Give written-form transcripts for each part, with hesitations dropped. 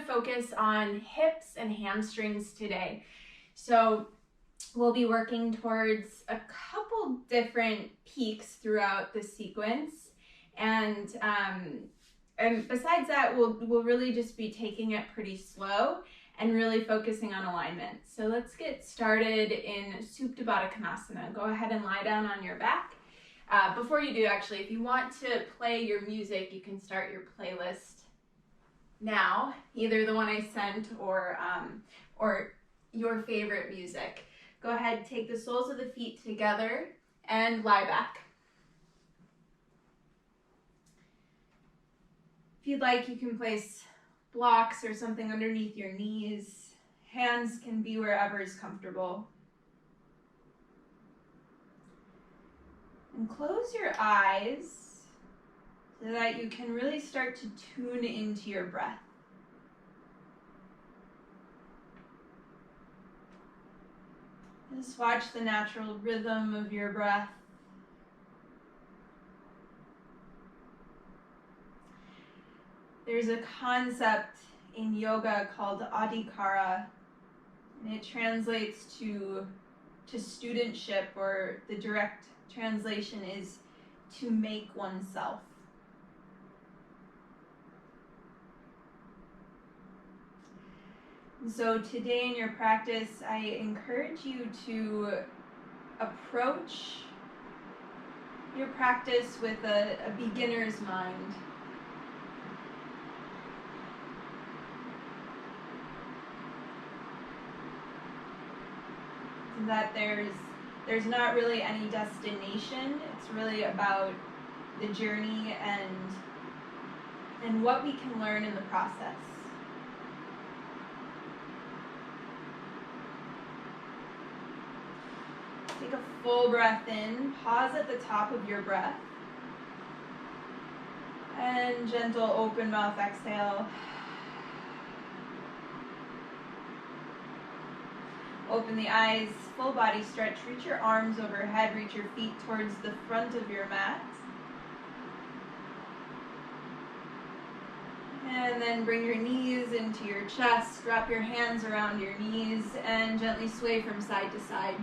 focus on hips and hamstrings today. So we'll be working towards a couple different peaks throughout the sequence. And besides that, we'll really just be taking it pretty slow and really focusing on alignment. So let's get started in Supta Baddha Konasana. Go ahead and lie down on your back. Before you do, actually, if you want to play your music, you can start your playlist now, either the one I sent or your favorite music. Go ahead, take the soles of the feet together and lie back. If you'd like, you can place blocks or something underneath your knees. Hands can be wherever is comfortable. And close your eyes so that you can really start to tune into your breath. Just watch the natural rhythm of your breath. There's a concept in yoga called adhikara, and it translates to studentship, or the direct translation is to make oneself. And so today in your practice, I encourage you to approach your practice with a beginner's mind. That there's not really any destination. It's really about the journey and what we can learn in the process. Take a full breath in, pause at the top of your breath, and gentle open mouth exhale. Open the eyes, full body stretch, reach your arms overhead, reach your feet towards the front of your mat. And then bring your knees into your chest, wrap your hands around your knees, and gently sway from side to side.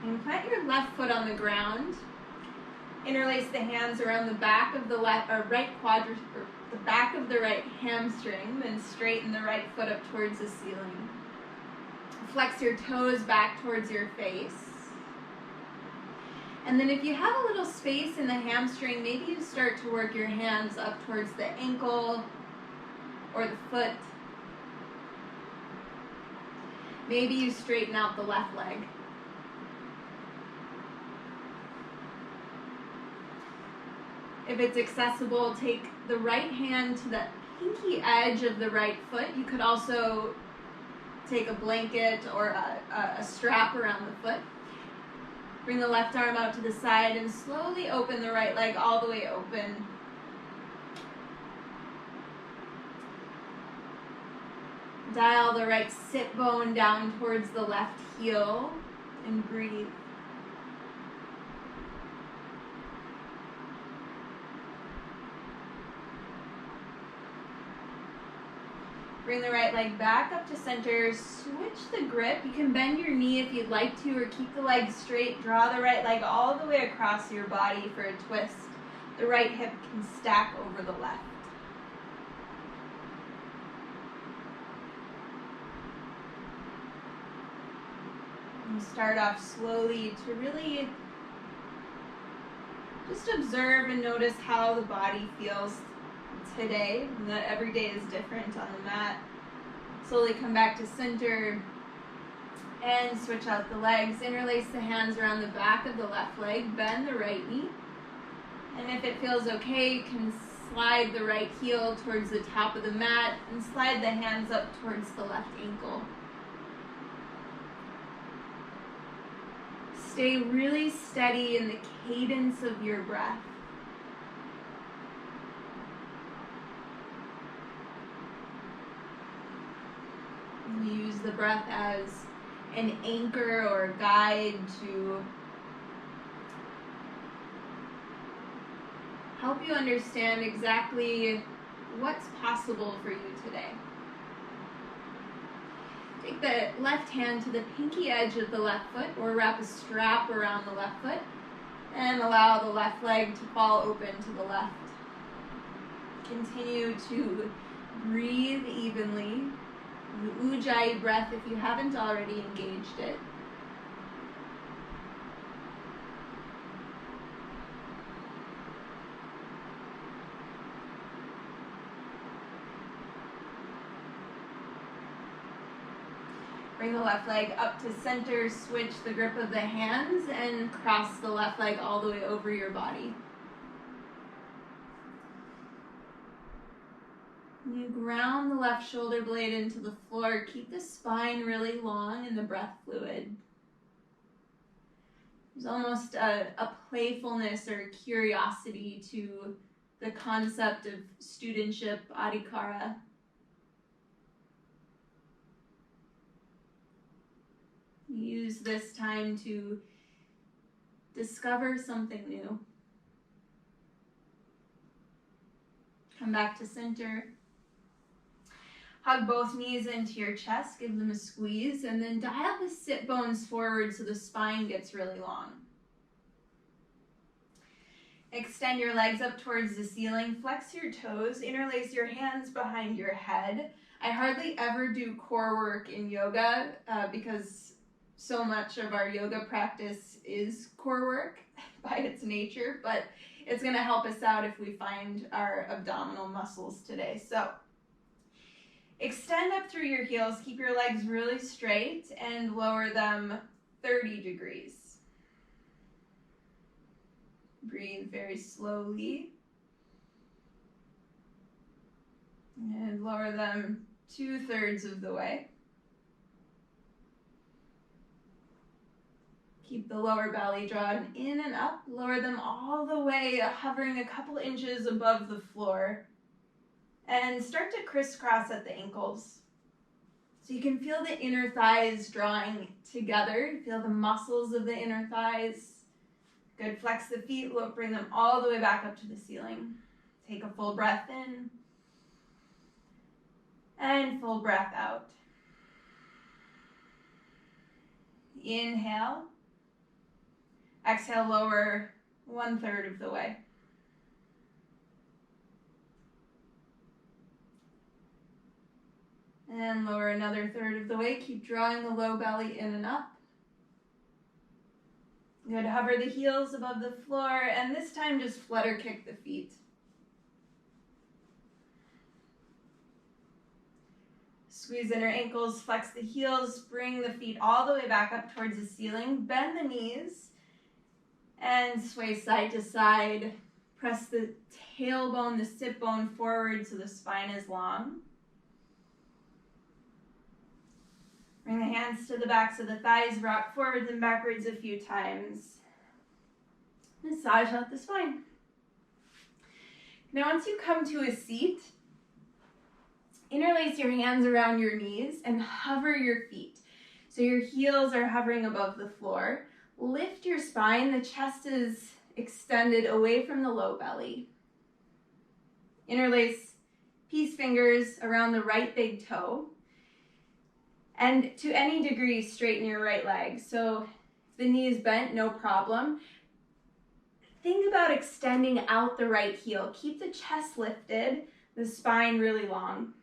And plant your left foot on the ground. Interlace the hands around the back of the right quadrant, or the back of the right hamstring, then straighten the right foot up towards the ceiling. Flex your toes back towards your face. And then if you have a little space in the hamstring, maybe you start to work your hands up towards the ankle or the foot. Maybe you straighten out the left leg. If it's accessible, take the right hand to the pinky edge of the right foot. You could also take a blanket or a strap around the foot. Bring the left arm out to the side and slowly open the right leg all the way open. Dial the right sit bone down towards the left heel and breathe. Bring the right leg back up to center, switch the grip. You can bend your knee if you'd like to, or keep the leg straight. Draw the right leg all the way across your body for a twist. The right hip can stack over the left. And start off slowly to really just observe and notice how the body feels today, and that every day is different on the mat. Slowly come back to center and switch out the legs. Interlace the hands around the back of the left leg, bend the right knee, and if it feels okay, you can slide the right heel towards the top of the mat and slide the hands up towards the left ankle. Stay really steady in the cadence of your breath. You use the breath as an anchor or a guide to help you understand exactly what's possible for you today. Take the left hand to the pinky edge of the left foot, or wrap a strap around the left foot, and allow the left leg to fall open to the left. Continue to breathe evenly. The Ujjayi breath if you haven't already engaged it. Bring the left leg up to center, switch the grip of the hands, and cross the left leg all the way over your body. You ground the left shoulder blade into the floor. Keep the spine really long and the breath fluid. There's almost a playfulness or curiosity to the concept of studentship, adhikara. Use this time to discover something new. Come back to center. Hug both knees into your chest, give them a squeeze, and then dial the sit bones forward so the spine gets really long. Extend your legs up towards the ceiling, flex your toes, interlace your hands behind your head. I hardly ever do core work in yoga because so much of our yoga practice is core work by its nature, but it's going to help us out if we find our abdominal muscles today. So extend up through your heels, keep your legs really straight, and lower them 30 degrees. Breathe very slowly. And lower them 2/3 of the way. Keep the lower belly drawn in and up. Lower them all the way, hovering a couple inches above the floor. And start to crisscross at the ankles. So you can feel the inner thighs drawing together. Feel the muscles of the inner thighs. Good, flex the feet, bring them all the way back up to the ceiling. Take a full breath in. And full breath out. Inhale. Exhale, lower 1/3 of the way. And lower another 1/3 of the way. Keep drawing the low belly in and up. Good, hover the heels above the floor, and this time just flutter kick the feet. Squeeze inner ankles, flex the heels, bring the feet all the way back up towards the ceiling. Bend the knees and sway side to side. Press the tailbone, the sit bone forward so the spine is long. Bring the hands to the backs of the thighs, rock forwards and backwards a few times. Massage out the spine. Now once you come to a seat, interlace your hands around your knees and hover your feet. So your heels are hovering above the floor. Lift your spine, the chest is extended away from the low belly. Interlace peace fingers around the right big toe. And to any degree, straighten your right leg. So if the knee is bent, no problem. Think about extending out the right heel. Keep the chest lifted, the spine really long.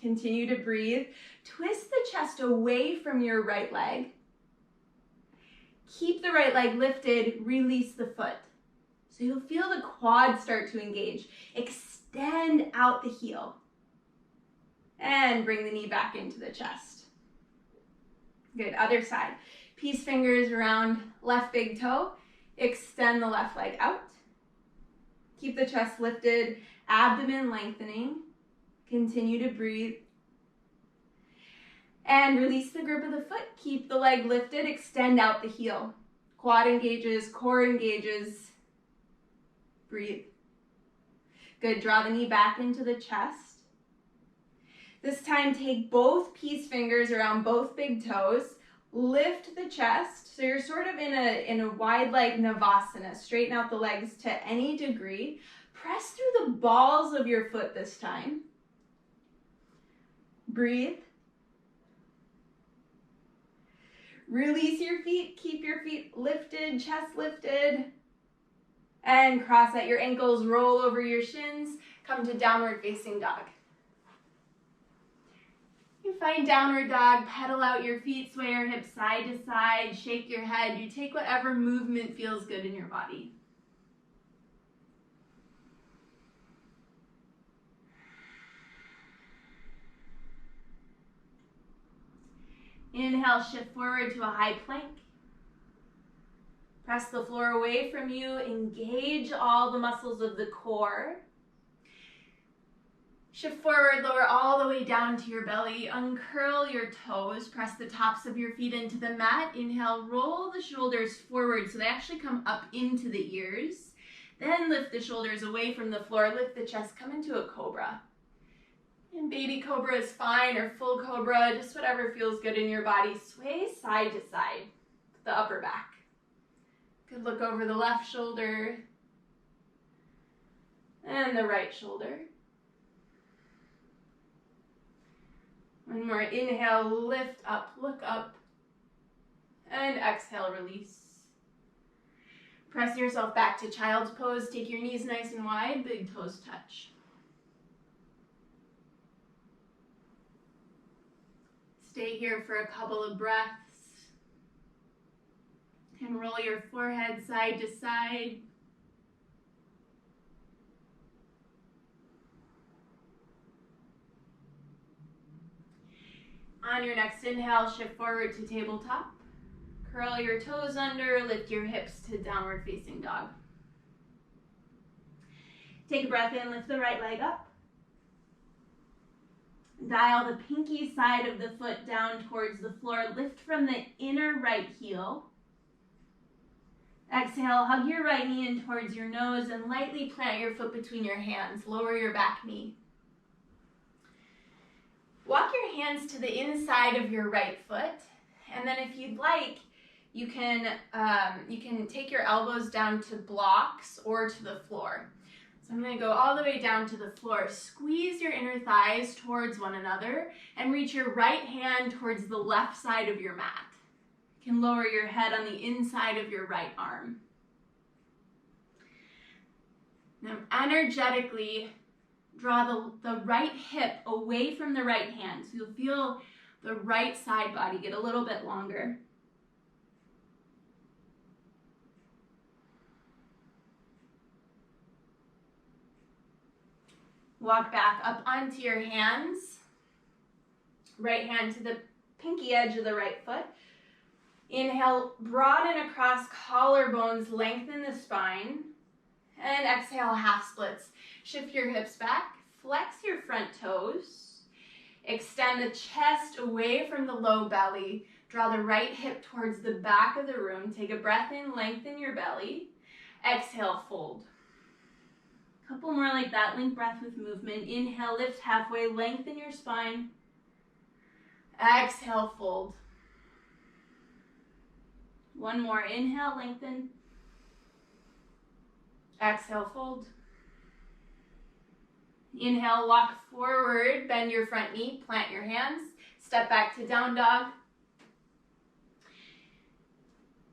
Continue to breathe. Twist the chest away from your right leg. Keep the right leg lifted, release the foot. So you'll feel the quads start to engage. Extend out the heel. And bring the knee back into the chest. Good, other side. Peace fingers around left big toe. Extend the left leg out. Keep the chest lifted, abdomen lengthening. Continue to breathe. And release the grip of the foot. Keep the leg lifted, extend out the heel. Quad engages, core engages. Breathe. Good, draw the knee back into the chest. This time, take both peace fingers around both big toes. Lift the chest. So you're sort of in a wide leg Navasana. Straighten out the legs to any degree. Press through the balls of your foot this time. Breathe. Release your feet. Keep your feet lifted, chest lifted. And cross at your ankles, roll over your shins. Come to downward facing dog. You find downward dog, pedal out your feet, sway your hips side to side, shake your head. You take whatever movement feels good in your body. Inhale, shift forward to a high plank. Press the floor away from you. Engage all the muscles of the core. Shift forward, lower all the way down to your belly. Uncurl your toes. Press the tops of your feet into the mat. Inhale, roll the shoulders forward so they actually come up into the ears. Then lift the shoulders away from the floor. Lift the chest, come into a cobra. And baby cobra is fine, or full cobra, just whatever feels good in your body. Sway side to side, the upper back. Good look over the left shoulder and the right shoulder. One more, inhale, lift up, look up, and exhale, release. Press yourself back to child's pose. Take your knees nice and wide, big toes touch. Stay here for a couple of breaths. And roll your forehead side to side. On your next inhale, shift forward to tabletop. Curl your toes under, lift your hips to downward facing dog. Take a breath in, lift the right leg up. Dial the pinky side of the foot down towards the floor. Lift from the inner right heel. Exhale, hug your right knee in towards your nose and lightly plant your foot between your hands. Lower your back knee. Walk your hands to the inside of your right foot, and then if you'd like, you can take your elbows down to blocks or to the floor. So I'm going to go all the way down to the floor. Squeeze your inner thighs towards one another and reach your right hand towards the left side of your mat. You can lower your head on the inside of your right arm. Now energetically draw the right hip away from the right hand. So you'll feel the right side body get a little bit longer. Walk back up onto your hands. Right hand to the pinky edge of the right foot. Inhale, broaden across collarbones, lengthen the spine. And exhale, half splits. Shift your hips back, flex your front toes. Extend the chest away from the low belly. Draw the right hip towards the back of the room. Take a breath in, lengthen your belly. Exhale, fold. Couple more like that, link breath with movement. Inhale, lift halfway, lengthen your spine. Exhale, fold. One more, inhale, lengthen. Exhale, fold. Inhale, walk forward, bend your front knee, plant your hands, step back to down dog.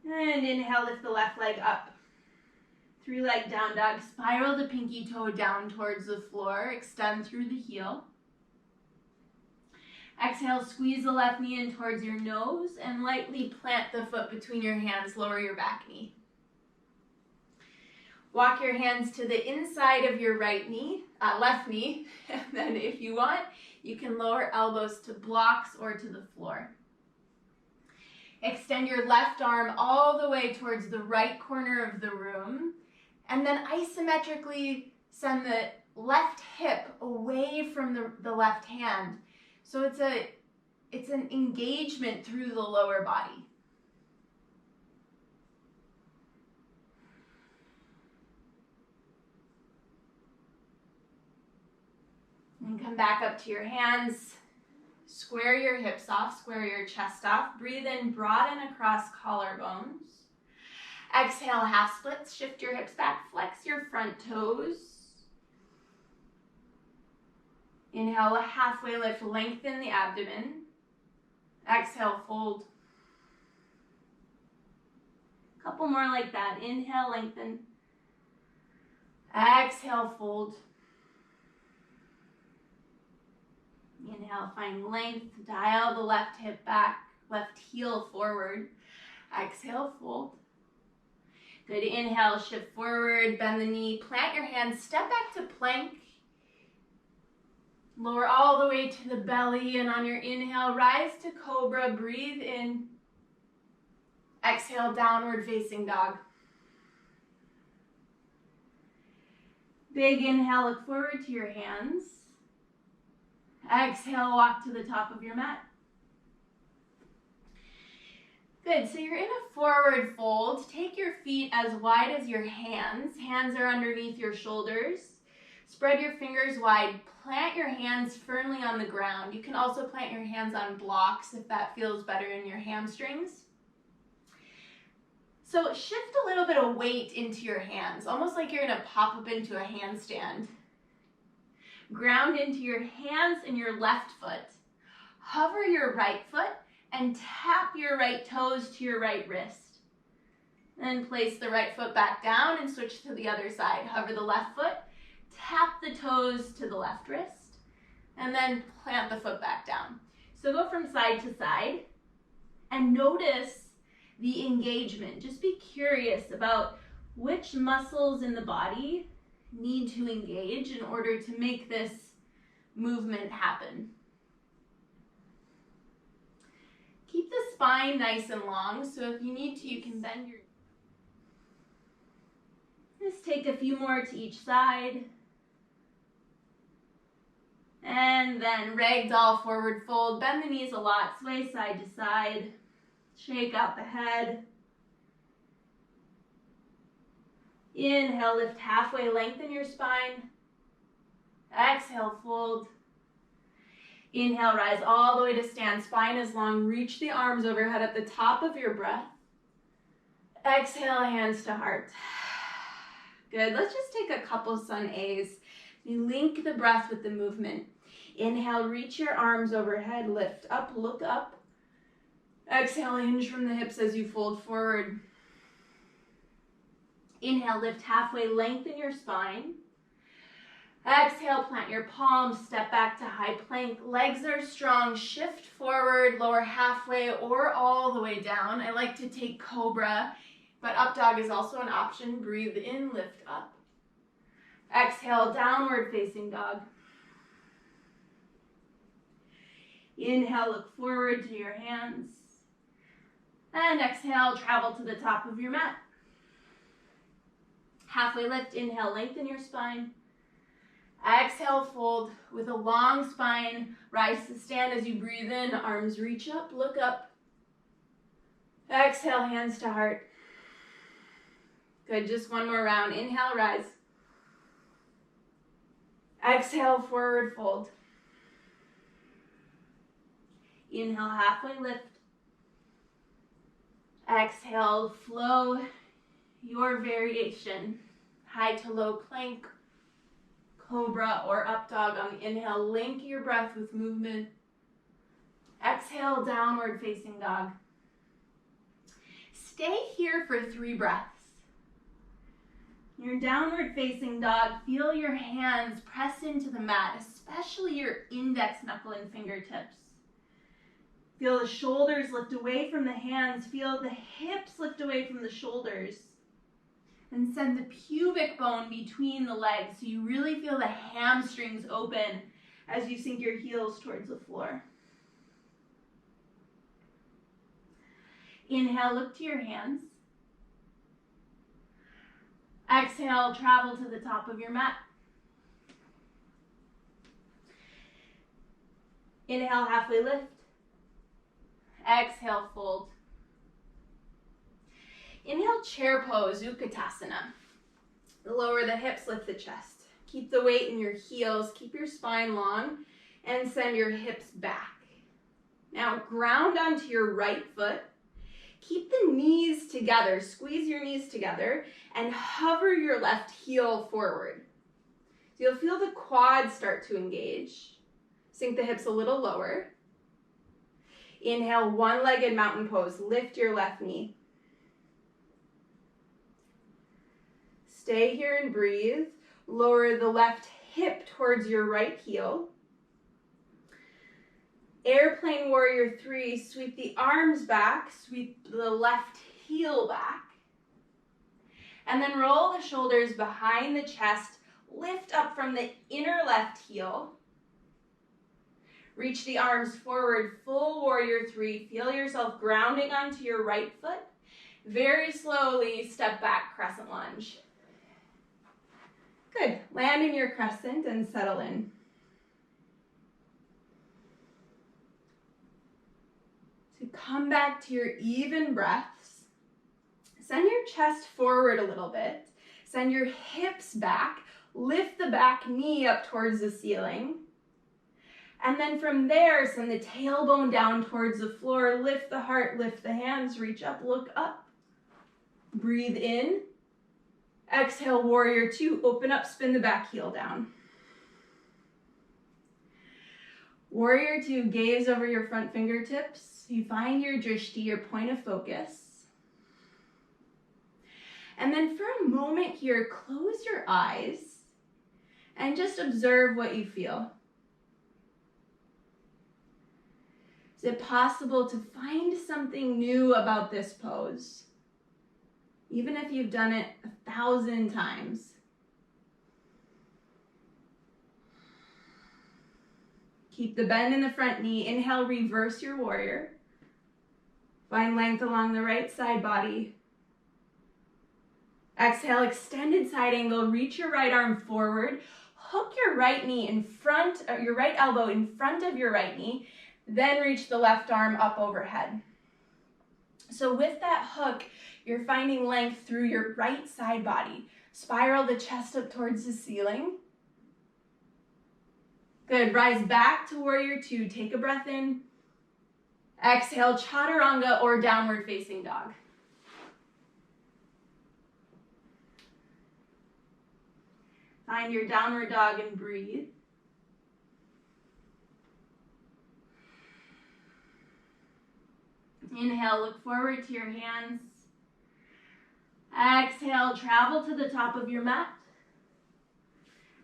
And inhale, lift the left leg up. 3-leg down dog, spiral the pinky toe down towards the floor, extend through the heel. Exhale, squeeze the left knee in towards your nose and lightly plant the foot between your hands, lower your back knee. Walk your hands to the inside of your left knee, and then if you want, you can lower elbows to blocks or to the floor. Extend your left arm all the way towards the right corner of the room, and then isometrically send the left hip away from the left hand. So it's an engagement through the lower body. And come back up to your hands. Square your hips off, square your chest off. Breathe in, broaden across collarbones. Exhale, half splits. Shift your hips back, flex your front toes. Inhale, a halfway lift, lengthen the abdomen. Exhale, fold. Couple more like that. Inhale, lengthen. Exhale, fold. Inhale, find length. Dial the left hip back, left heel forward. Exhale, fold. Good. Inhale, shift forward, bend the knee, plant your hands, step back to plank. Lower all the way to the belly, and on your inhale, rise to cobra. Breathe in. Exhale, downward facing dog. Big inhale, look forward to your hands. Exhale, walk to the top of your mat. Good, so you're in a forward fold. Take your feet as wide as your hands. Hands are underneath your shoulders. Spread your fingers wide. Plant your hands firmly on the ground. You can also plant your hands on blocks if that feels better in your hamstrings. So shift a little bit of weight into your hands, almost like you're gonna pop up into a handstand. Ground into your hands and your left foot. Hover your right foot and tap your right toes to your right wrist. Then place the right foot back down and switch to the other side. Hover the left foot, tap the toes to the left wrist, and then plant the foot back down. So go from side to side and notice the engagement. Just be curious about which muscles in the body need to engage in order to make this movement happen. Keep the spine nice and long, so if you need to, you can bend your... Just take a few more to each side. And then ragdoll forward fold. Bend the knees a lot, sway side to side. Shake out the head. Inhale, lift halfway, lengthen your spine. Exhale, fold. Inhale, rise all the way to stand. Spine is long. Reach the arms overhead at the top of your breath. Exhale, hands to heart. Good. Let's just take a couple sun A's. You link the breath with the movement. Inhale, reach your arms overhead. Lift up, look up. Exhale, hinge from the hips as you fold forward. Inhale, lift halfway, lengthen your spine. Exhale, plant your palms, step back to high plank. Legs are strong, shift forward, lower halfway or all the way down. I like to take cobra, but up dog is also an option. Breathe in, lift up. Exhale, downward facing dog. Inhale, look forward to your hands. And exhale, travel to the top of your mat. Halfway lift, inhale, lengthen your spine. Exhale, fold with a long spine. Rise to stand as you breathe in. Arms reach up, look up. Exhale, hands to heart. Good, just one more round. Inhale, rise. Exhale, forward fold. Inhale, halfway lift. Exhale, flow your variation. High to low plank, cobra, or up dog on the inhale. Link your breath with movement. Exhale, downward facing dog. Stay here for 3 breaths. Your downward facing dog, feel your hands press into the mat, especially your index knuckle and fingertips. Feel the shoulders lift away from the hands. Feel the hips lift away from the shoulders. And send the pubic bone between the legs so you really feel the hamstrings open as you sink your heels towards the floor. Inhale, look to your hands. Exhale, travel to the top of your mat. Inhale, halfway lift. Exhale, fold. Inhale, chair pose, Utkatasana. Lower the hips, lift the chest. Keep the weight in your heels, keep your spine long, and send your hips back. Now ground onto your right foot. Keep the knees together, squeeze your knees together, and hover your left heel forward. So you'll feel the quads start to engage. Sink the hips a little lower. Inhale, one-legged mountain pose. Lift your left knee. Stay here and breathe. Lower the left hip towards your right heel. Airplane warrior 3, sweep the arms back, sweep the left heel back. And then roll the shoulders behind the chest, lift up from the inner left heel. Reach the arms forward, full warrior 3. Feel yourself grounding onto your right foot. Very slowly step back, crescent lunge. Good. Land in your crescent and settle in. So come back to your even breaths. Send your chest forward a little bit. Send your hips back. Lift the back knee up towards the ceiling. And then from there, send the tailbone down towards the floor. Lift the heart, lift the hands, reach up, look up. Breathe in. Exhale, warrior 2. Open up, spin the back heel down. Warrior 2, gaze over your front fingertips. You find your drishti, your point of focus. And then for a moment here, close your eyes and just observe what you feel. Is it possible to find something new about this pose? Even if you've done it 1,000 times. Keep the bend in the front knee. Inhale, reverse your warrior. Find length along the right side body. Exhale, extended side angle. Reach your right arm forward. Hook your right knee in front, your right elbow in front of your right knee. Then reach the left arm up overhead. So with that hook, you're finding length through your right side body. Spiral the chest up towards the ceiling. Good, rise back to warrior 2. Take a breath in. Exhale, chaturanga or downward facing dog. Find your downward dog and breathe. Inhale, look forward to your hands. Exhale, travel to the top of your mat.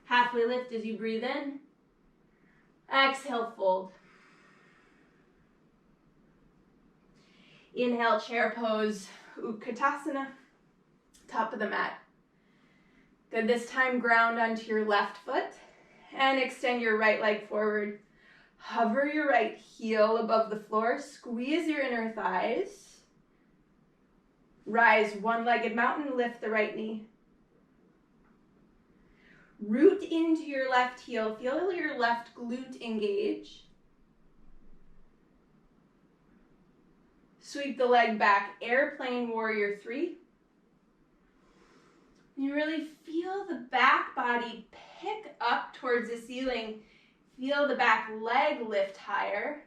Halfway lift as you breathe in. Exhale, fold. Inhale, chair pose, Utkatasana, top of the mat. Good, this time ground onto your left foot and extend your right leg forward. Hover your right heel above the floor, squeeze your inner thighs. Rise, one-legged mountain, lift the right knee. Root into your left heel, feel your left glute engage. Sweep the leg back, airplane warrior 3. You really feel the back body pick up towards the ceiling. Feel the back leg lift higher.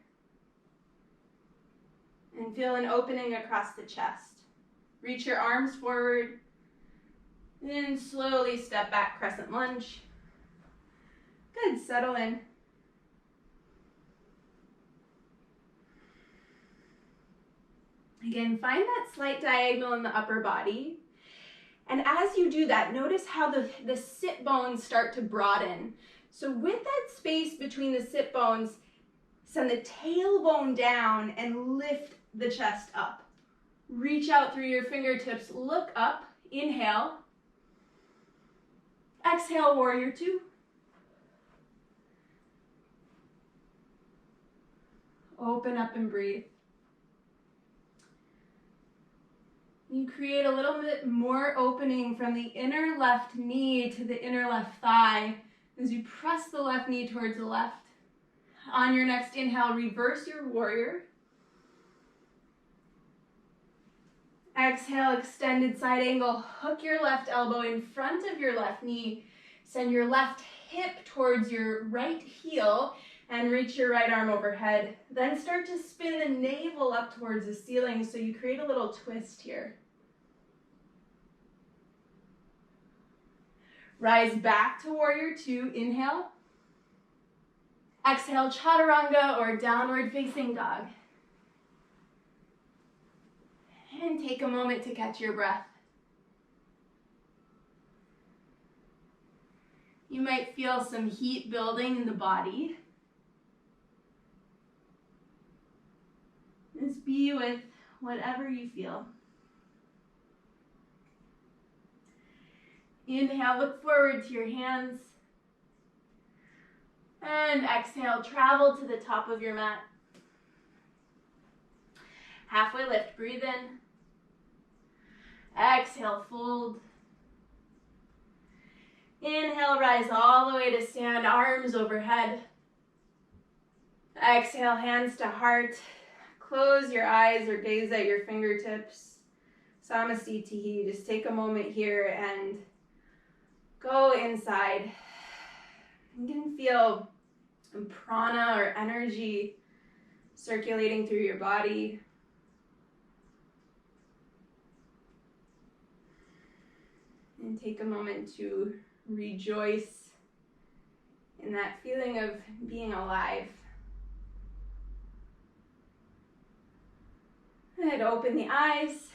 And feel an opening across the chest. Reach your arms forward. Then slowly step back, crescent lunge. Good, settle in. Again, find that slight diagonal in the upper body. And as you do that, notice how the sit bones start to broaden. So with that space between the sit bones, send the tailbone down and lift the chest up. Reach out through your fingertips, look up, inhale. Exhale, warrior 2. Open up and breathe. You create a little bit more opening from the inner left knee to the inner left thigh as you press the left knee towards the left. On your next inhale, reverse your warrior. Exhale, extended side angle. Hook your left elbow in front of your left knee. Send your left hip towards your right heel. and reach your right arm overhead. Then start to spin the navel up towards the ceiling so you create a little twist here. Rise back to warrior two, inhale. Exhale, chaturanga or downward facing dog. And take a moment to catch your breath. You might feel some heat building in the body. Just be with whatever you feel. Inhale, look forward to your hands. And exhale, travel to the top of your mat. Halfway lift, breathe in. Exhale, fold. Inhale, rise all the way to stand, arms overhead. Exhale, hands to heart. Close your eyes or gaze at your fingertips. Samasthiti. Just take a moment here and go inside. You can feel prana or energy circulating through your body. And take a moment to rejoice in that feeling of being alive. And open the eyes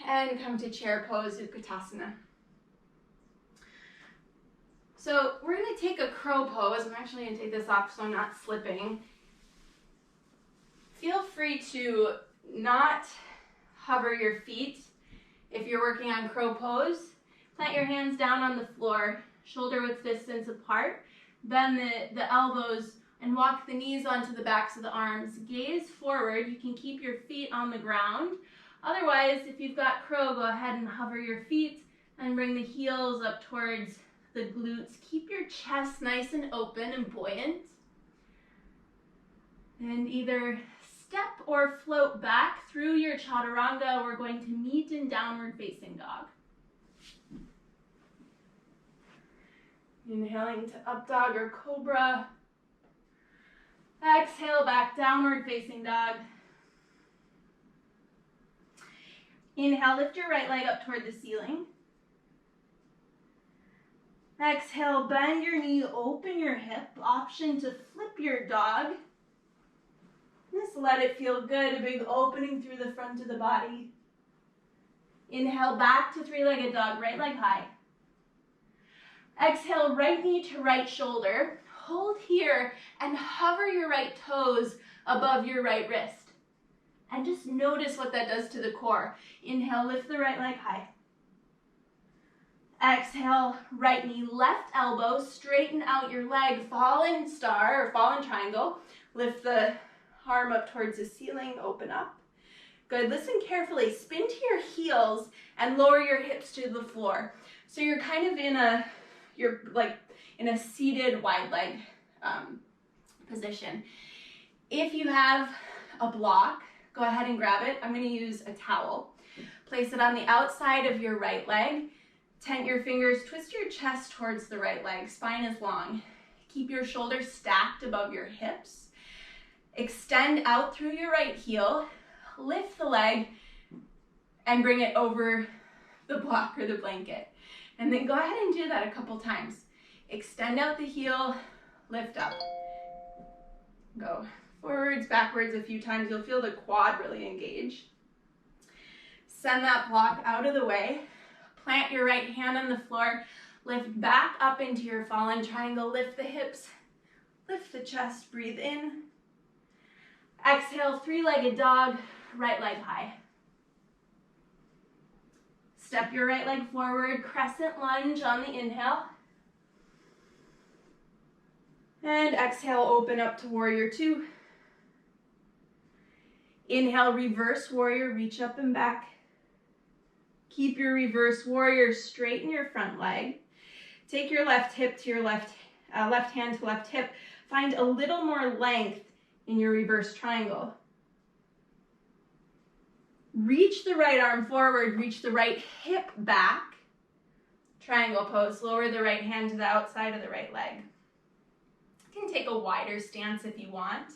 and come to chair pose, Utkatasana. So we're going to take a crow pose. I'm actually going to take this off so I'm not slipping. Feel free to not hover your feet if you're working on crow pose. Plant your hands down on the floor, shoulder width distance apart. Bend the elbows and walk the knees onto the backs of the arms. Gaze forward. You can keep your feet on the ground. Otherwise, if you've got crow, go ahead and hover your feet and bring the heels up towards the glutes. Keep your chest nice and open and buoyant. And either step or float back through your chaturanga. We're going to meet in downward facing dog. Inhaling to up dog or cobra. Exhale, back downward facing dog. Inhale, lift your right leg up toward the ceiling. Exhale, bend your knee, open your hip. Option to flip your dog. Just let it feel good, a big opening through the front of the body. Inhale, back to three-legged dog, right leg high. Exhale, right knee to right shoulder. Hold here and hover your right toes above your right wrist. And just notice what that does to the core. Inhale, lift the right leg high. Exhale, right knee, left elbow, straighten out your leg, fallen star or fallen triangle. Lift the arm up towards the ceiling, open up. Good, listen carefully. Spin to your heels and lower your hips to the floor. So you're kind of in a seated wide leg position. If you have a block, go ahead and grab it. I'm going to use a towel. Place it on the outside of your right leg. Tent your fingers, twist your chest towards the right leg. Spine is long. Keep your shoulders stacked above your hips. Extend out through your right heel. Lift the leg and bring it over the block or the blanket. And then go ahead and do that a couple times. Extend out the heel, lift up. Go forwards, backwards a few times. You'll feel the quad really engage. Send that block out of the way. Plant your right hand on the floor. Lift back up into your fallen triangle. Lift the hips, lift the chest, breathe in. Exhale, three-legged dog, right leg high. Step your right leg forward, crescent lunge on the inhale. And exhale, open up to warrior two. Inhale, reverse warrior, reach up and back. Keep your reverse warrior, straighten your front leg. Take your left hip to your left hand to left hip. Find a little more length in your reverse triangle. Reach the right arm forward, reach the right hip back. Triangle pose, lower the right hand to the outside of the right leg. You can take a wider stance if you want.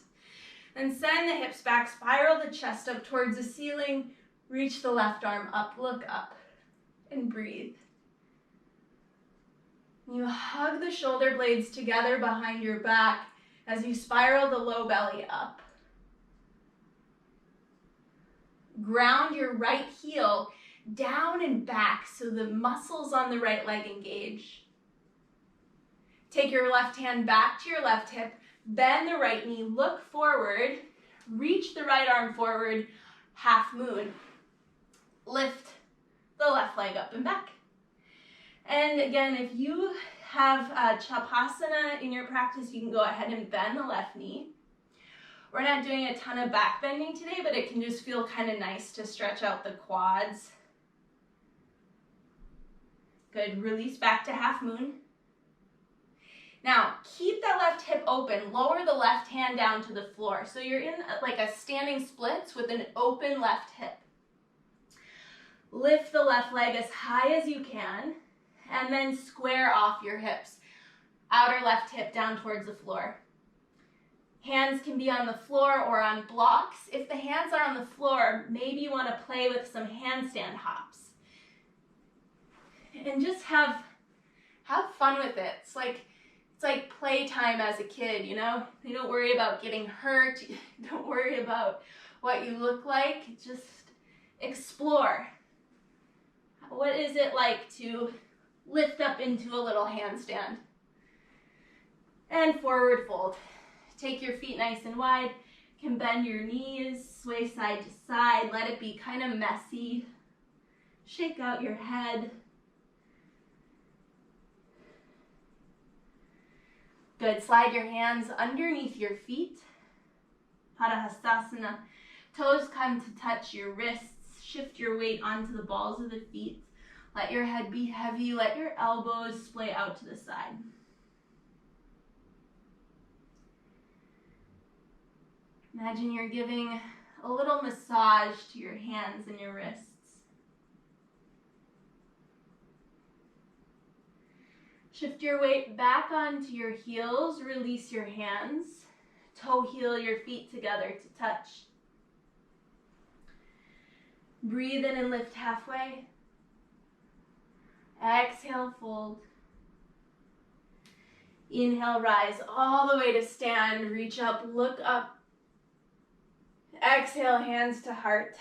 Then send the hips back, spiral the chest up towards the ceiling, reach the left arm up, look up, and breathe. You hug the shoulder blades together behind your back as you spiral the low belly up. Ground your right heel down and back so the muscles on the right leg engage. Take your left hand back to your left hip, bend the right knee, look forward, reach the right arm forward, half moon. Lift the left leg up and back. And again, if you have Chapasana in your practice, you can go ahead and bend the left knee. We're not doing a ton of back bending today, but it can just feel kind of nice to stretch out the quads. Good, release back to half moon. Now, keep that left hip open, lower the left hand down to the floor. So you're in like a standing splits with an open left hip. Lift the left leg as high as you can, and then square off your hips. Outer left hip down towards the floor. Hands can be on the floor or on blocks. If the hands are on the floor, maybe you want to play with some handstand hops. And just have fun with it. It's like playtime as a kid, you know? You don't worry about getting hurt. Don't worry about what you look like. Just explore. What is it like to lift up into a little handstand? And forward fold. Take your feet nice and wide. You can bend your knees, sway side to side. Let it be kind of messy. Shake out your head. Good, slide your hands underneath your feet. Padahastasana. Toes come to touch your wrists. Shift your weight onto the balls of the feet. Let your head be heavy. Let your elbows splay out to the side. Imagine you're giving a little massage to your hands and your wrists. Shift your weight back onto your heels. Release your hands. Toe heel your feet together to touch. Breathe in and lift halfway. Exhale, fold. Inhale, rise all the way to stand. Reach up, look up. Exhale, hands to heart.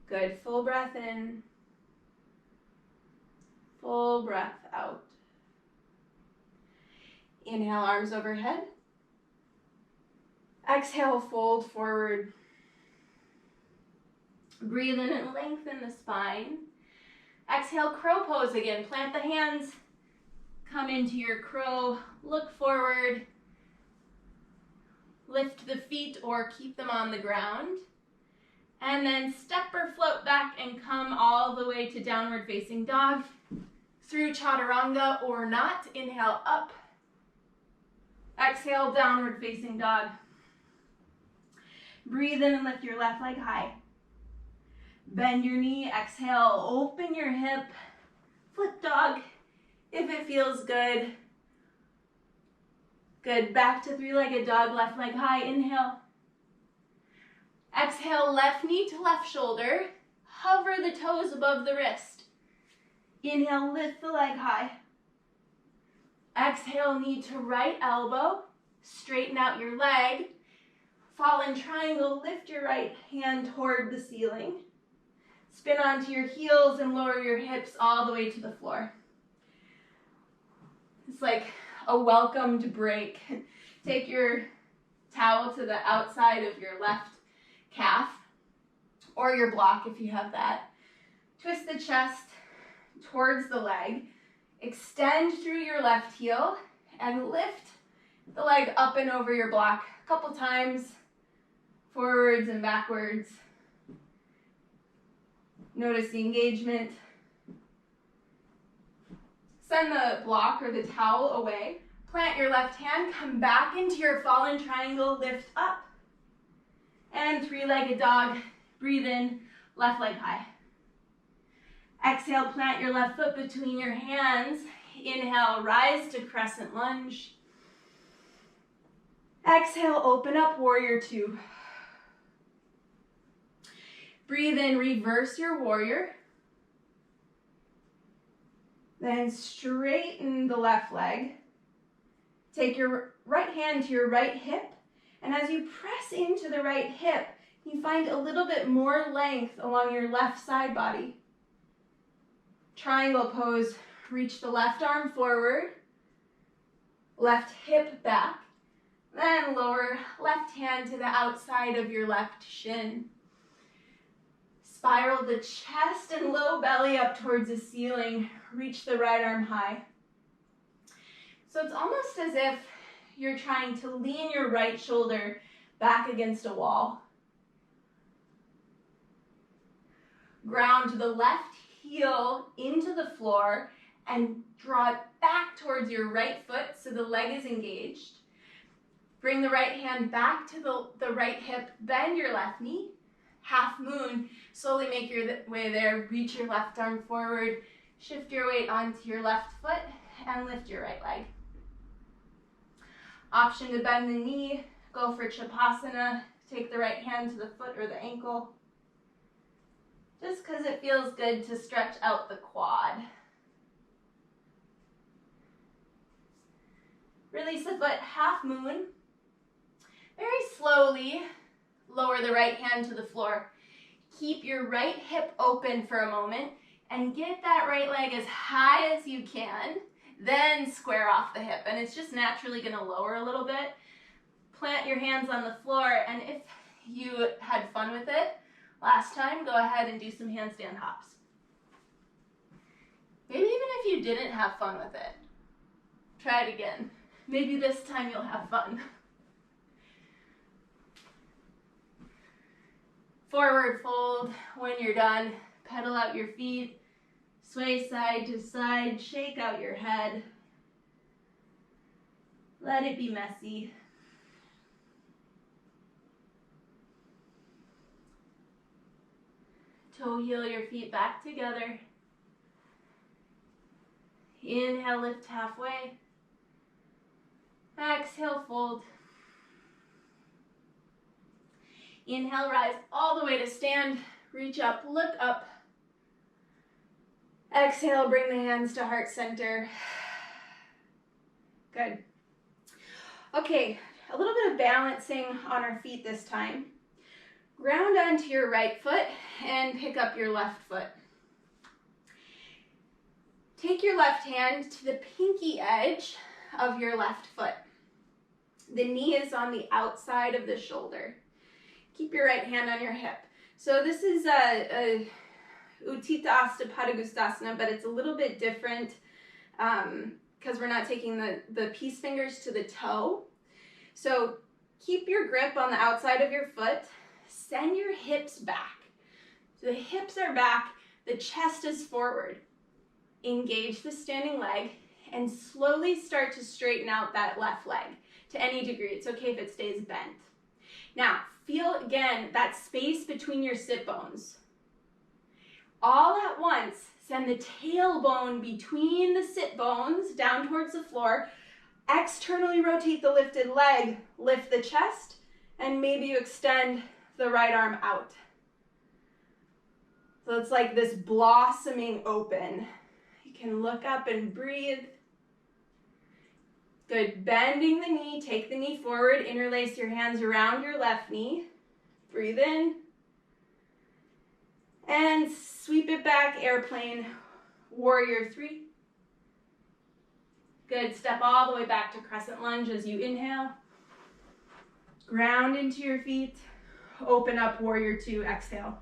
Good, full breath in. Full breath out. Inhale, arms overhead. Exhale, fold forward. Breathe in and lengthen the spine. Exhale, crow pose again. Plant the hands. Come into your crow. Look forward. Lift the feet or keep them on the ground. And then step or float back and come all the way to downward facing dog. Through chaturanga or not. Inhale up. Exhale, downward facing dog. Breathe in and lift your left leg high. Bend your knee, exhale, open your hip. Flip dog if it feels good. Good, back to three-legged dog, left leg high, inhale. Exhale, left knee to left shoulder. Hover the toes above the wrist. Inhale, lift the leg high. Exhale, knee to right elbow. Straighten out your leg. Fallen triangle, lift your right hand toward the ceiling. Spin onto your heels and lower your hips all the way to the floor. It's like a welcomed break. Take your towel to the outside of your left calf or your block if you have that. Twist the chest towards the leg. Extend through your left heel and lift the leg up and over your block a couple times, forwards and backwards. Notice the engagement. Send the block or the towel away. Plant your left hand, come back into your fallen triangle, lift up. And three-legged dog, breathe in, left leg high. Exhale, plant your left foot between your hands. Inhale, rise to crescent lunge. Exhale, open up, warrior two. Breathe in, reverse your warrior. Then straighten the left leg. Take your right hand to your right hip, and as you press into the right hip, you find a little bit more length along your left side body. Triangle pose, reach the left arm forward, left hip back, then lower left hand to the outside of your left shin. Spiral the chest and low belly up towards the ceiling. Reach the right arm high. So it's almost as if you're trying to lean your right shoulder back against a wall. Ground the left heel into the floor and draw it back towards your right foot so the leg is engaged. Bring the right hand back to the right hip, bend your left knee. Half moon, slowly make your way there, reach your left arm forward, shift your weight onto your left foot, and lift your right leg. Option to bend the knee, go for Chapasana, take the right hand to the foot or the ankle, just because it feels good to stretch out the quad. Release the foot, half moon. Very slowly, lower the right hand to the floor. Keep your right hip open for a moment and get that right leg as high as you can, then square off the hip. And it's just naturally gonna lower a little bit. Plant your hands on the floor, and if you had fun with it last time, go ahead and do some handstand hops. Maybe even if you didn't have fun with it, try it again. Maybe this time you'll have fun. Forward fold. When you're done, pedal out your feet, sway side to side, shake out your head. Let it be messy. Toe heel your feet back together. Inhale, lift halfway. Exhale, fold. Inhale, rise all the way to stand. Reach up, look up. Exhale, bring the hands to heart center. Good. Okay, a little bit of balancing on our feet this time. Ground onto your right foot and pick up your left foot. Take your left hand to the pinky edge of your left foot. The knee is on the outside of the shoulder. Keep your right hand on your hip. So this is a Utthita Hasta Padangusthasana, but it's a little bit different because we're not taking the peace fingers to the toe. So keep your grip on the outside of your foot. Send your hips back. So the hips are back, the chest is forward. Engage the standing leg and slowly start to straighten out that left leg to any degree. It's okay if it stays bent. Now, feel again that space between your sit bones. All at once, send the tailbone between the sit bones down towards the floor. Externally rotate the lifted leg, lift the chest, and maybe you extend the right arm out. So it's like this blossoming open. You can look up and breathe. Good, bending the knee, take the knee forward, interlace your hands around your left knee. Breathe in. And sweep it back, airplane, warrior three. Good, step all the way back to crescent lunge as you inhale. Ground into your feet, open up, warrior two, exhale.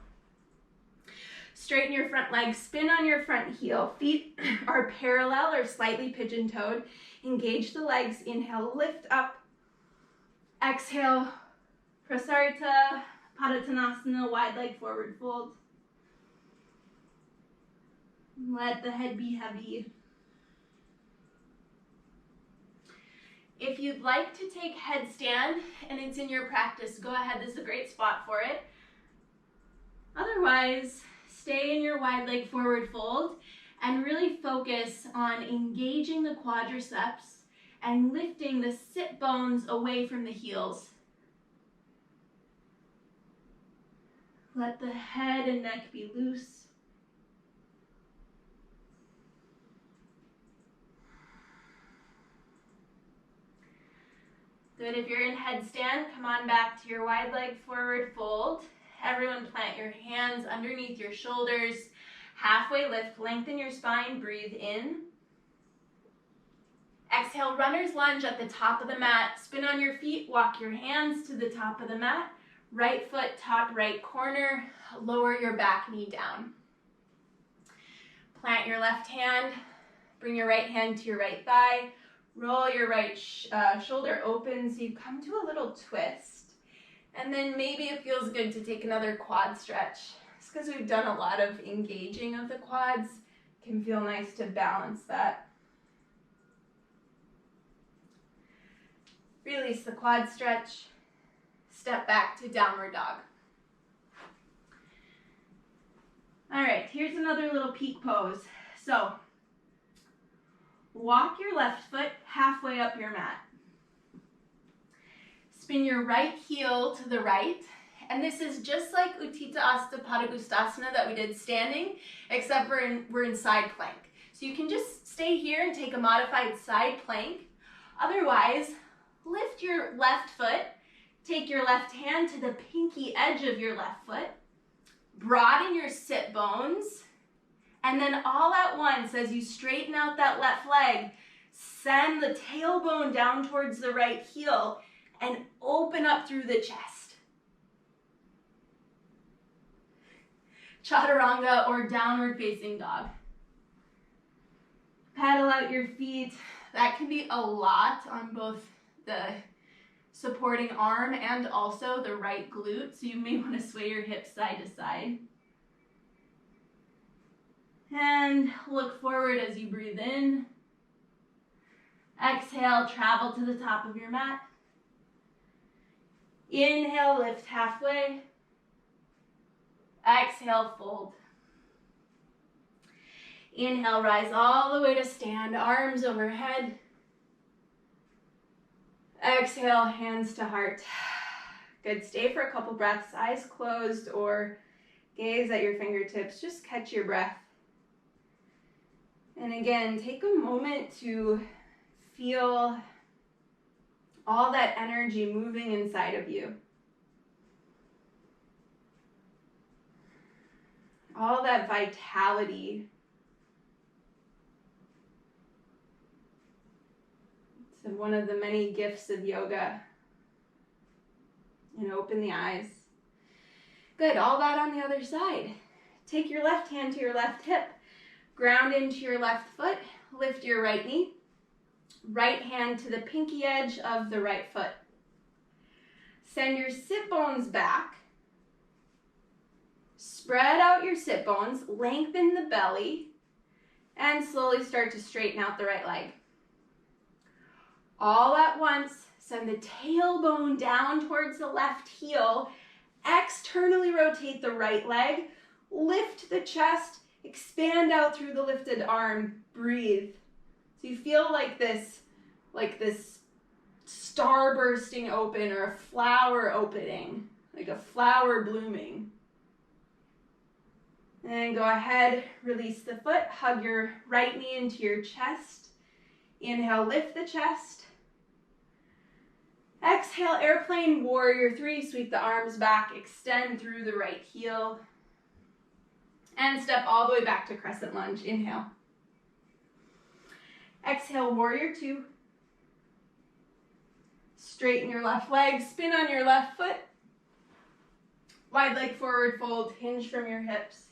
Straighten your front leg, spin on your front heel. Feet are parallel or slightly pigeon-toed. Engage the legs, inhale, lift up. Exhale, Prasarita, Padottanasana, wide leg forward fold. Let the head be heavy. If you'd like to take headstand and it's in your practice, go ahead, this is a great spot for it. Otherwise, stay in your wide leg forward fold and really focus on engaging the quadriceps and lifting the sit bones away from the heels. Let the head and neck be loose. Good. If you're in headstand, come on back to your wide leg forward fold. Everyone plant your hands underneath your shoulders. Halfway lift, lengthen your spine, breathe in. Exhale, runner's lunge at the top of the mat. Spin on your feet, walk your hands to the top of the mat. Right foot, top right corner. Lower your back knee down. Plant your left hand. Bring your right hand to your right thigh. Roll your right shoulder open so you come to a little twist. And then maybe it feels good to take another quad stretch. It's because we've done a lot of engaging of the quads. It can feel nice to balance that. Release the quad stretch. Step back to downward dog. All right, here's another little peak pose. So, walk your left foot halfway up your mat. Spin your right heel to the right. And this is just like Utthita Hasta Padangusthasana that we did standing, except we're in side plank. So you can just stay here and take a modified side plank. Otherwise, lift your left foot, take your left hand to the pinky edge of your left foot, broaden your sit bones, and then all at once, as you straighten out that left leg, send the tailbone down towards the right heel and open up through the chest. Chaturanga or downward facing dog. Paddle out your feet. That can be a lot on both the supporting arm and also the right glute, so you may want to sway your hips side to side. And look forward as you breathe in. Exhale, travel to the top of your mat. Inhale, lift halfway. Exhale, fold. Inhale, rise all the way to stand, arms overhead. Exhale, hands to heart. Good, stay for a couple breaths, eyes closed or gaze at your fingertips, just catch your breath. And again, take a moment to feel all that energy moving inside of you. All that vitality. It's one of the many gifts of yoga. And open the eyes. Good, all that on the other side. Take your left hand to your left hip. Ground into your left foot. Lift your right knee. Right hand to the pinky edge of the right foot. Send your sit bones back. Spread out your sit bones, lengthen the belly, and slowly start to straighten out the right leg. All at once, send the tailbone down towards the left heel, externally rotate the right leg, lift the chest, expand out through the lifted arm, breathe. So you feel like this star bursting open or a flower opening, like a flower blooming. And then go ahead, release the foot, hug your right knee into your chest. Inhale, lift the chest. Exhale, airplane warrior 3, sweep the arms back, extend through the right heel. And step all the way back to crescent lunge, inhale. Exhale, warrior 2. Straighten your left leg, spin on your left foot. Wide leg forward fold, hinge from your hips.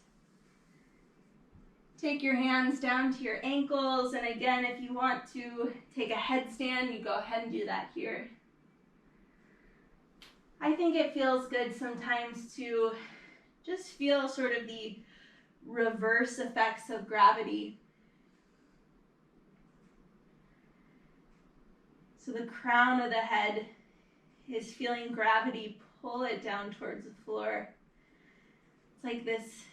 Take your hands down to your ankles, and again, if you want to take a headstand, you go ahead and do that here. I think it feels good sometimes to just feel sort of the reverse effects of gravity. So the crown of the head is feeling gravity pull it down towards the floor. It's like this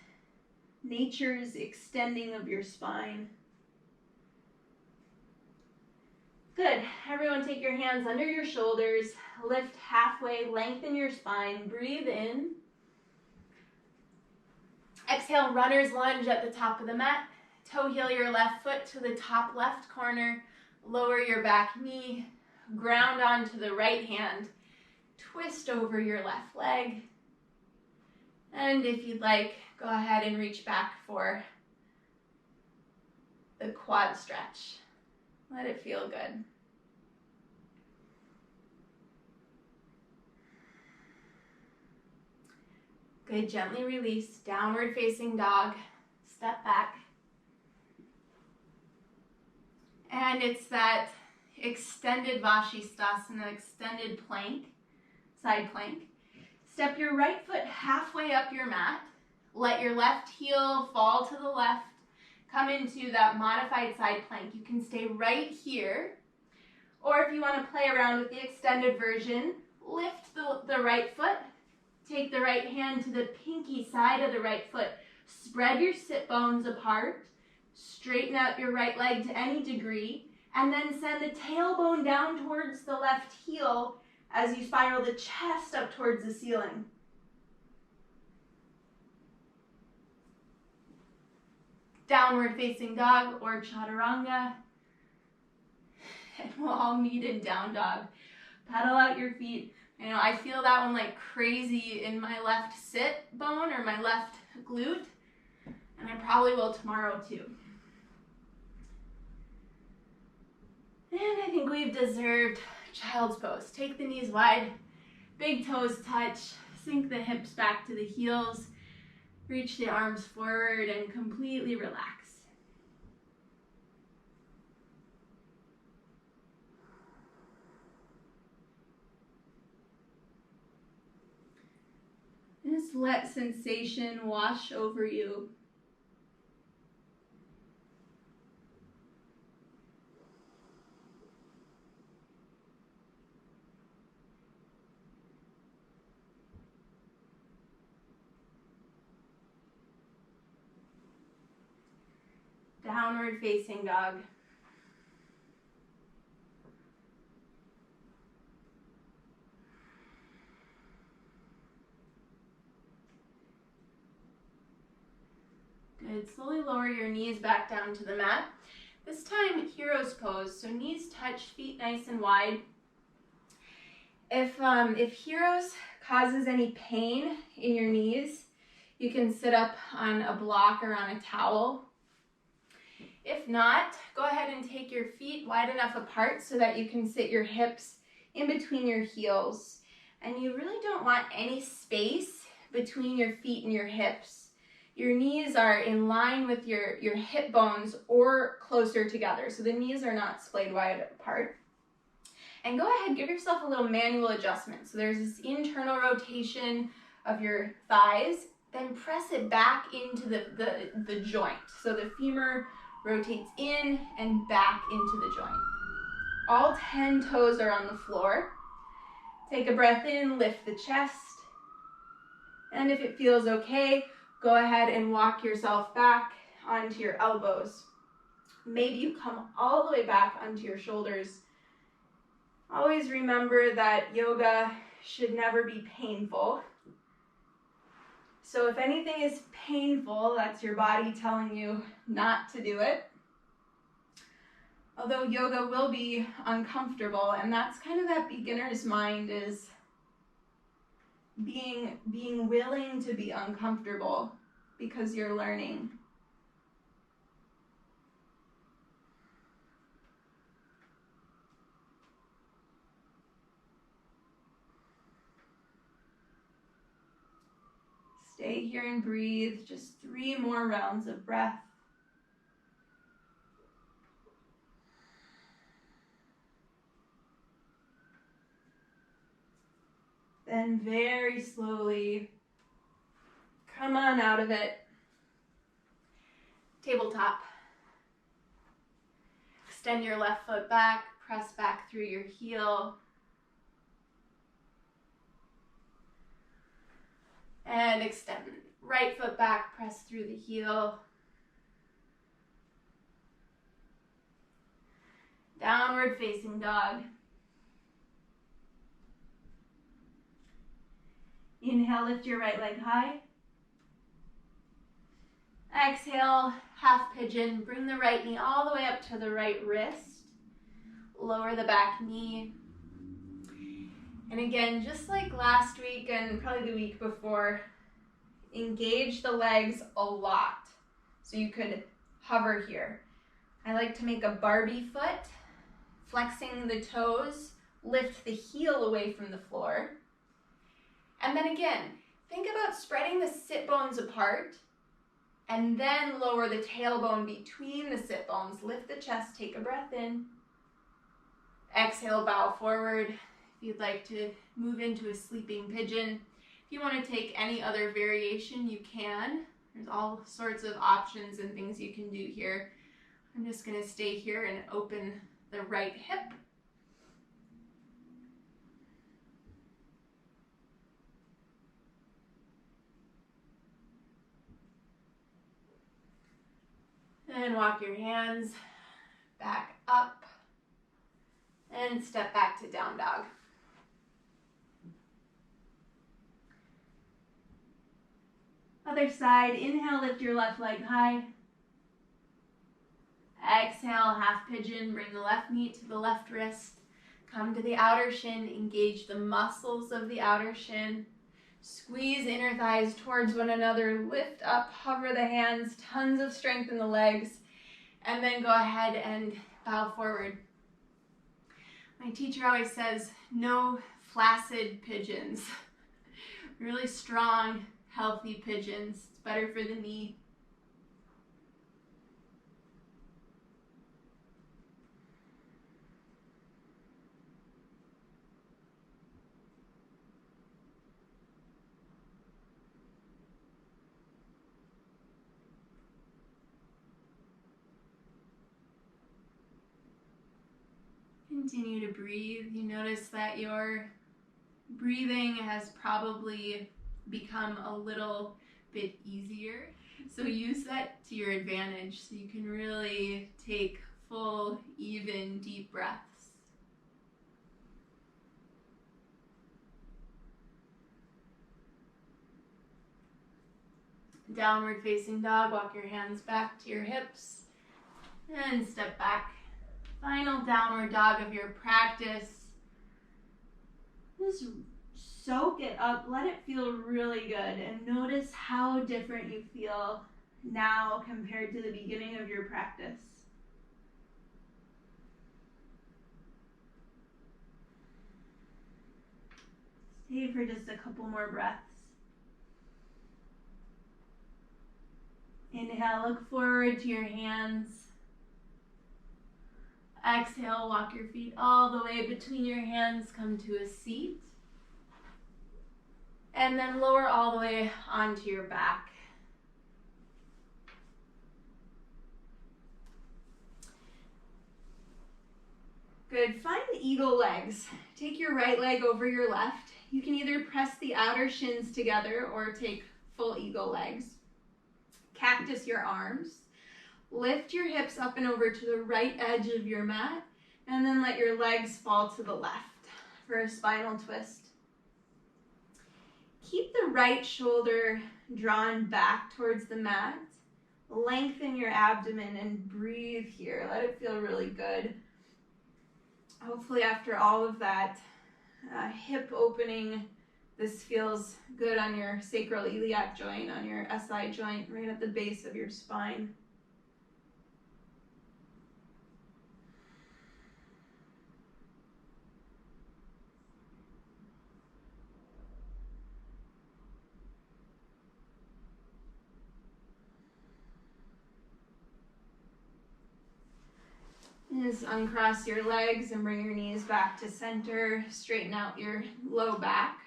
nature's extending of your spine. Good. Everyone take your hands under your shoulders, lift halfway, lengthen your spine, breathe in. Exhale, runner's lunge at the top of the mat. Toe heel your left foot to the top left corner, lower your back knee, ground onto the right hand, twist over your left leg. And if you'd like, go ahead and reach back for the quad stretch. Let it feel good. Good, gently release, downward facing dog, step back. And it's that extended Vashisthasana, extended plank, side plank. Step your right foot halfway up your mat. Let your left heel fall to the left. Come into that modified side plank. You can stay right here. Or if you want to play around with the extended version, lift the right foot. Take the right hand to the pinky side of the right foot. Spread your sit bones apart. Straighten out your right leg to any degree. And then send the tailbone down towards the left heel as you spiral the chest up towards the ceiling. Downward facing dog or chaturanga. And we'll all meet in down dog. Paddle out your feet. I feel that one like crazy in my left sit bone or my left glute. And I probably will tomorrow too. And I think we've deserved child's pose. Take the knees wide, big toes touch, sink the hips back to the heels, reach the arms forward and completely relax. Just let sensation wash over you. Downward facing dog. Good. Slowly lower your knees back down to the mat. This time, hero's pose. So knees touch, feet nice and wide. If heroes causes any pain in your knees, you can sit up on a block or on a towel. If not, go ahead and take your feet wide enough apart so that you can sit your hips in between your heels. And you really don't want any space between your feet and your hips. Your knees are in line with your hip bones or closer together. So the knees are not splayed wide apart. And go ahead, give yourself a little manual adjustment. So there's this internal rotation of your thighs, then press it back into the joint. So the femur rotates in and back into the joint. All 10 toes are on the floor. Take a breath in, lift the chest. And if it feels okay, go ahead and walk yourself back onto your elbows. Maybe you come all the way back onto your shoulders. Always remember that yoga should never be painful. So if anything is painful, that's your body telling you not to do it. Although yoga will be uncomfortable, and that's kind of that beginner's mind, is being willing to be uncomfortable because you're learning. Stay here and breathe. Just 3 more rounds of breath. Then very slowly, come on out of it. Tabletop. Extend your left foot back, press back through your heel. And extend Right foot back, press through the heel. Downward facing dog. Inhale, lift your right leg high. Exhale, half pigeon. Bring the right knee all the way up to the right wrist. Lower the back knee. And again, just like last week and probably the week before, engage the legs a lot. So you could hover here. I like to make a Barbie foot, flexing the toes, lift the heel away from the floor. And then again, think about spreading the sit bones apart and then lower the tailbone between the sit bones. Lift the chest, take a breath in. Exhale, bow forward. If you'd like to move into a sleeping pigeon. If you want to take any other variation, you can. There's all sorts of options and things you can do here. I'm just going to stay here and open the right hip. And walk your hands back up and step back to down dog. Other side, inhale, lift your left leg high. Exhale, half pigeon, bring the left knee to the left wrist. Come to the outer shin, engage the muscles of the outer shin. Squeeze inner thighs towards one another, lift up, hover the hands, tons of strength in the legs, and then go ahead and bow forward. My teacher always says, no flaccid pigeons. Really strong, healthy pigeons. It's better for the knee. Continue to breathe. You notice that your breathing has probably become a little bit easier. So use that to your advantage so you can really take full, even, deep breaths. Downward facing dog, walk your hands back to your hips and step back. Final downward dog of your practice. Just soak it up, let it feel really good, and notice how different you feel now compared to the beginning of your practice. Stay for just a couple more breaths. Inhale, look forward to your hands. Exhale, walk your feet all the way between your hands, come to a seat. And then lower all the way onto your back. Good, find the eagle legs. Take your right leg over your left. You can either press the outer shins together or take full eagle legs. Cactus your arms. Lift your hips up and over to the right edge of your mat, and then let your legs fall to the left for a spinal twist. Keep the right shoulder drawn back towards the mat. Lengthen your abdomen and breathe here. Let it feel really good. Hopefully after all of that hip opening, this feels good on your sacroiliac joint, on your SI joint, right at the base of your spine. Just uncross your legs and bring your knees back to center. Straighten out your low back.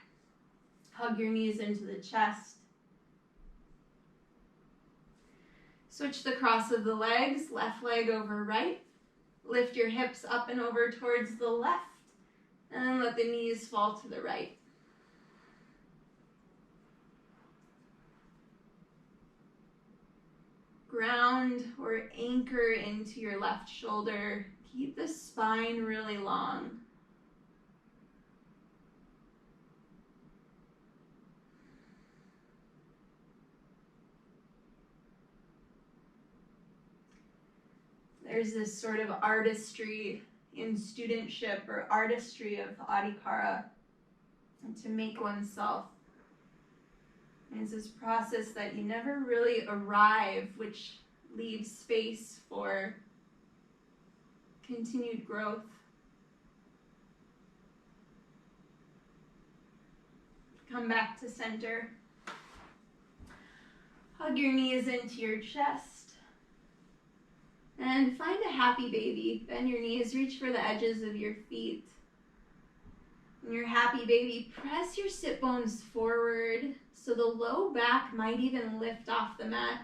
Hug your knees into the chest. Switch the cross of the legs, left leg over right. Lift your hips up and over towards the left, and then let the knees fall to the right. ground or anchor into your left shoulder. Keep the spine really long. There's this sort of artistry in studentship, or artistry of adhikara, and to make oneself. And it's this process that you never really arrive, which leaves space for continued growth. Come back to center. Hug your knees into your chest. And find a happy baby. Bend your knees, reach for the edges of your feet. In your happy baby, press your sit bones forward so the low back might even lift off the mat.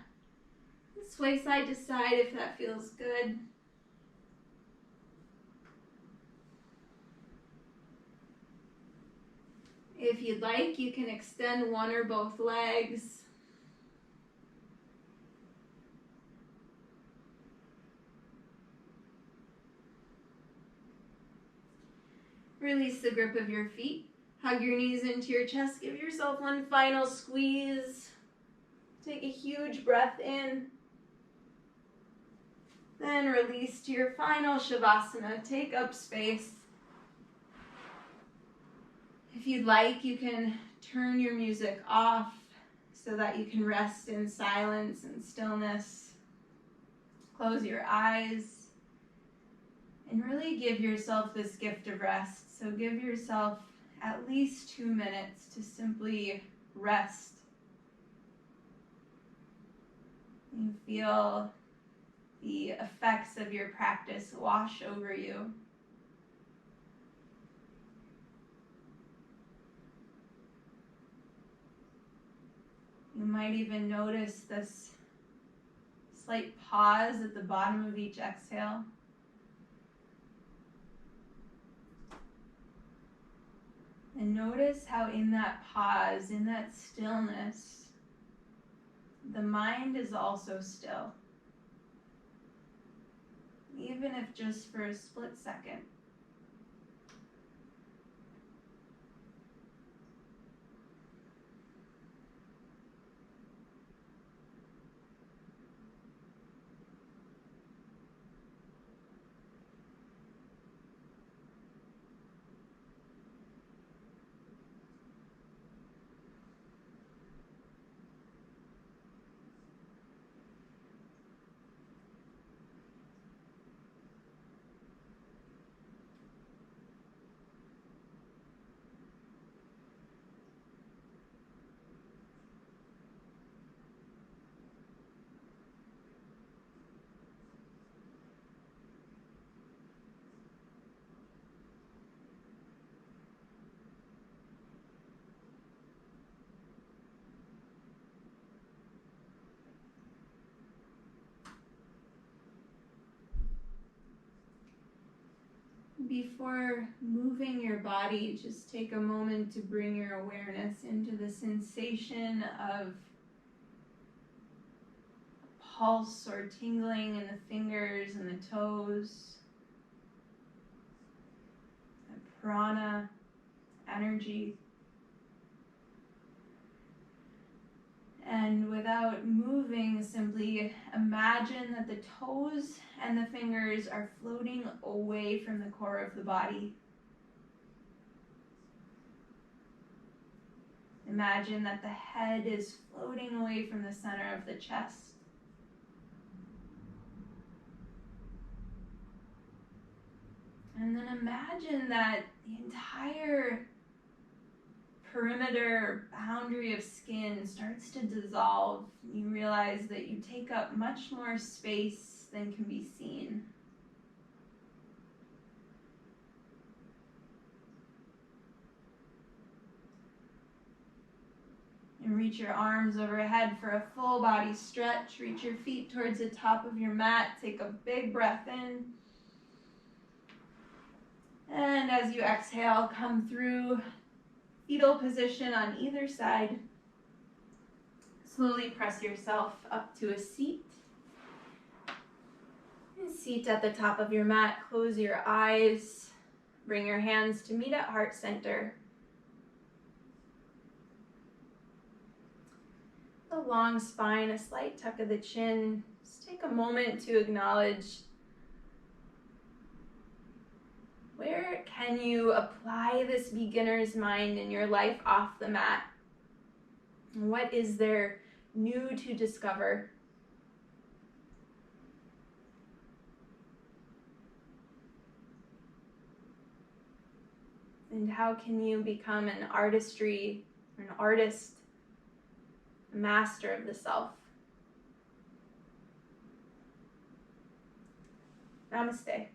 Sway side to side if that feels good. If you'd like, you can extend one or both legs. Release the grip of your feet. Hug your knees into your chest. Give yourself one final squeeze. Take a huge breath in. Then release to your final Shavasana. Take up space. If you'd like, you can turn your music off so that you can rest in silence and stillness. Close your eyes. And really give yourself this gift of rest. So give yourself at least 2 minutes to simply rest. You feel the effects of your practice wash over you. You might even notice this slight pause at the bottom of each exhale. And notice how in that pause, in that stillness, the mind is also still. Even if just for a split second. Before moving your body, just take a moment to bring your awareness into the sensation of pulse or tingling in the fingers and the toes, prana, energy. And without moving, simply imagine that the toes and the fingers are floating away from the core of the body. Imagine that the head is floating away from the center of the chest. And then imagine that the entire perimeter boundary of skin starts to dissolve. You realize that you take up much more space than can be seen. And reach your arms overhead for a full body stretch. Reach your feet towards the top of your mat. Take a big breath in. And as you exhale, come through fetal position on either side. Slowly press yourself up to a seat. Seat at the top of your mat, close your eyes, bring your hands to meet at heart center. A long spine, a slight tuck of the chin. Just take a moment to acknowledge where can you apply this beginner's mind in your life off the mat? What is there new to discover? And how can you become an artist, a master of the self? Namaste.